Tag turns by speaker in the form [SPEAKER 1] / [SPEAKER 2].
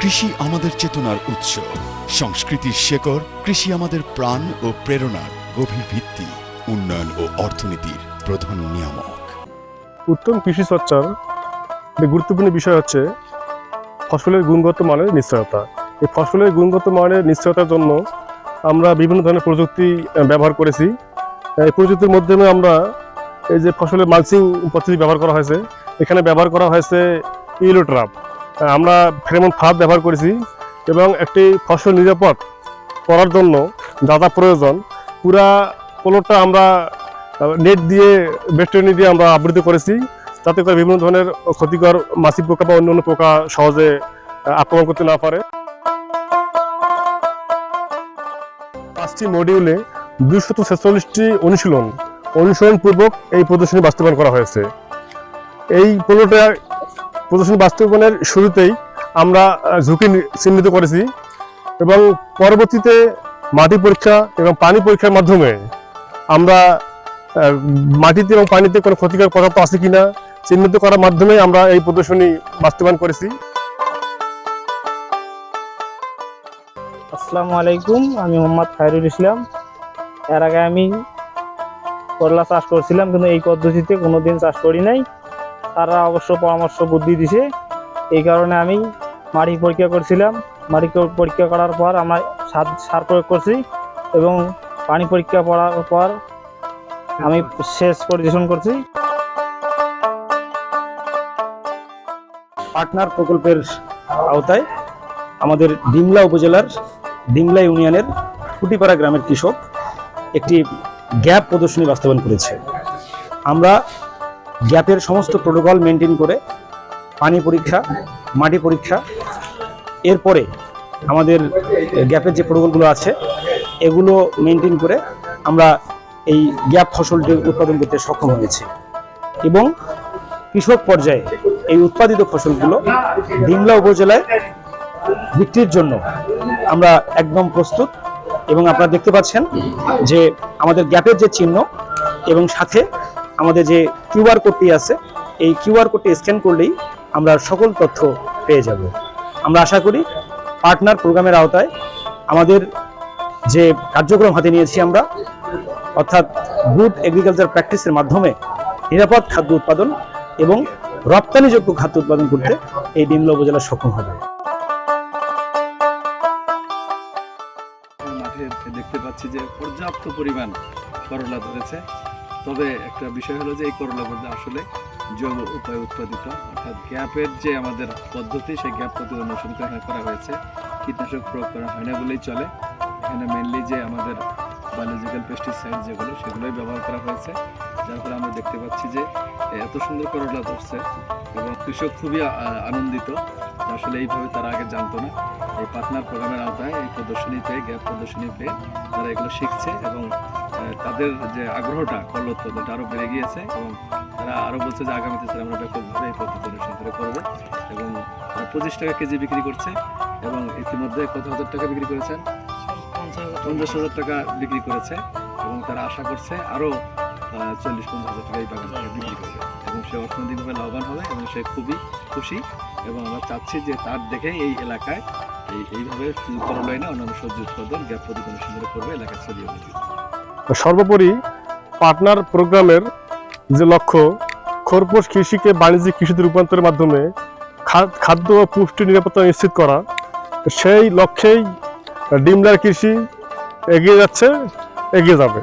[SPEAKER 1] কৃষি আমাদের চেতনার উৎস, সংস্কৃতির শেকড়। কৃষি আমাদের প্রাণ ও প্রেরণার গভীর ভিত্তি, উন্নয়ন ও অর্থনীতির প্রধান নিয়ামক।
[SPEAKER 2] উত্তম কৃষি চর্চার একটি গুরুত্বপূর্ণ বিষয় হচ্ছে ফসলের গুণগত মানের নিশ্চয়তা। এই ফসলের গুণগত মানের নিশ্চয়তার জন্য আমরা বিভিন্ন ধরনের প্রযুক্তি ব্যবহার করেছি। এই প্রযুক্তির মাধ্যমে আমরা এই যে ফসলের মালচিং পদ্ধতি ব্যবহার করা হয়েছে, এখানে ব্যবহার করা হয়েছে ইয়েলো ট্রাপ, আমরা ফেরোমন ফাঁদ ব্যবহার করেছি এবং একটি ফসল নিরাপদ করার জন্য যা যা প্রয়োজন পুরা প্লটটা আমরা নেট দিয়ে বেষ্টনী দিয়ে আমরা আবৃত করেছি, যাতে করে বিভিন্ন ধরনের ক্ষতিকর মাছি পোকা বা অন্যান্য পোকা সহজে আক্রমণ করতে না পারে। 5টি মডিউলে 246টি অনুশীলন পূর্বক এই প্রদর্শনী বাস্তবায়ন করা হয়েছে। এই প্লটে প্রদর্শনী বাস্তবায়নের শুরুতেই আমরা ঝুঁকি চিহ্নিত করেছি এবং পরবর্তীতে মাটি পরীক্ষা এবং পানি পরীক্ষার মাধ্যমে আমরা মাটিতে এবং পানিতে কোনো ক্ষতিকর পদার্থ আছে কিনা চিহ্নিত করার মাধ্যমে আমরা এই প্রদর্শনী বাস্তবায়ন করেছি।
[SPEAKER 3] আসসালামু আলাইকুম, আমি মোহাম্মদ খায়রুল ইসলাম। এর আগে আমি করলা চাষ করছিলাম, কিন্তু এই পদ্ধতিতে কোনোদিন চাষ করি নাই। তারা অবশ্য পরামর্শ বুদ্ধি দিছে, এই কারণে আমি মাটি পরীক্ষা করছিলাম। মাটি পরীক্ষা করার পর আমরা সার প্রয়োগ করছি এবং পানি পরীক্ষা করার পর আমি সেচ পরিবেশন করছি।
[SPEAKER 4] পার্টনার প্রকল্পের আওতায় আমাদের ডিমলা উপজেলার ডিমলা ইউনিয়নের কুটিপাড়া গ্রামের কৃষক একটি গ্যাপ প্রদর্শনী বাস্তবায়ন করেছে। আমরা গ্যাপের সমস্ত প্রোটোকল মেনটেন করে পানি পরীক্ষা, মাটি পরীক্ষা, এরপরে আমাদের গ্যাপের যে প্রোটোকলগুলো আছে এগুলো মেনটেন করে আমরা এই গ্যাপ ফসলটি উৎপাদন করতে সক্ষম হয়েছি এবং কৃষক পর্যায়ে এই উৎপাদিত ফসলগুলো ডিমলা উপজেলায় বিক্রির জন্য আমরা একদম প্রস্তুত। এবং আপনারা দেখতে পাচ্ছেন যে আমাদের গ্যাপের যে চিহ্ন এবং সাথে আমাদের যে কিউআর কোডটি আছে, এই কিউআর কোডটি স্ক্যান করলেই আমরা সকল তথ্য পেয়ে যাব। আমরা আশা করি পার্টনার প্রোগ্রামের আওতায় আমাদের যে কার্যক্রম হাতে নিয়েছি আমরা, অর্থাৎ গুড এগ্রিকালচার প্র্যাকটিসের মাধ্যমে নিরাপদ খাদ্য উৎপাদন এবং রপ্তানিযোগ্য খাদ্য উৎপাদন করতে এই ডিমলা উপজেলা সক্ষম হবে।
[SPEAKER 5] মাঠে দেখতে পাচ্ছি যে পর্যাপ্ত পরিমাণ করলা ধরেছে, তবে একটা বিষয় হলো যে এই করলাগুলো আসলে জৈব উপায়ে উৎপাদিত, অর্থাৎ গ্যাপের যে আমাদের পদ্ধতি সেই গ্যাপ পদ্ধতি অনুসরণ করা হয়েছে। কীটনাশক প্রয়োগ করা হয় না বলেই চলে। এখানে মেনলি যে আমাদের বায়োলজিক্যাল পেস্টিসাইড যেগুলো সেগুলোই ব্যবহার করা হয়েছে, যার ফলে আমরা দেখতে পাচ্ছি যে এত সুন্দর করলা ধরছে এবং কৃষক খুবই আনন্দিত। আসলে এইভাবে তারা আগে জানতো না। এই পার্টনার প্রোগ্রামের আওতায় এই প্রদর্শনী পেয়ে, গ্যাপ প্রদর্শনী পেয়ে তারা এগুলো শিখছে এবং তাদের যে আগ্রহটা করলা উৎপাদনটা আরও বেড়ে গিয়েছে এবং তারা আরও বলছে যে আগামীতে স্যার আমরা ব্যাপকভাবে এই পদ্ধতি অনুসরণ করে করবো। এবং তারা 25 টাকা কেজি বিক্রি করছে এবং ইতিমধ্যে কত হাজার টাকা বিক্রি করেছেন? 50,000 টাকা বিক্রি করেছে এবং তারা আশা করছে আরও 40-50,000 টাকা এই বাগান থেকে বিক্রি করবে এবং সে অর্থনৈতিকভাবে লাভবান হবে এবং সে খুবই খুশি। এবং আমরা চাচ্ছি যে তার দেখে এই এলাকায় এইভাবে করলা না অন্যান্য সবজি উৎপাদন গ্যাপ পদ্ধতি অনুসরণ করবে, এলাকায় ছড়িয়ে দেবে।
[SPEAKER 2] সর্বোপরি পার্টনার প্রোগ্রামের যে লক্ষ্য, খরপোশ কৃষিকে বাণিজ্যিক কৃষিতে রূপান্তরের মাধ্যমে খাদ্য ও পুষ্টি নিরাপত্তা নিশ্চিত করা, সেই লক্ষ্যেই ডিমলার কৃষি এগিয়ে যাচ্ছে, এগিয়ে যাবে।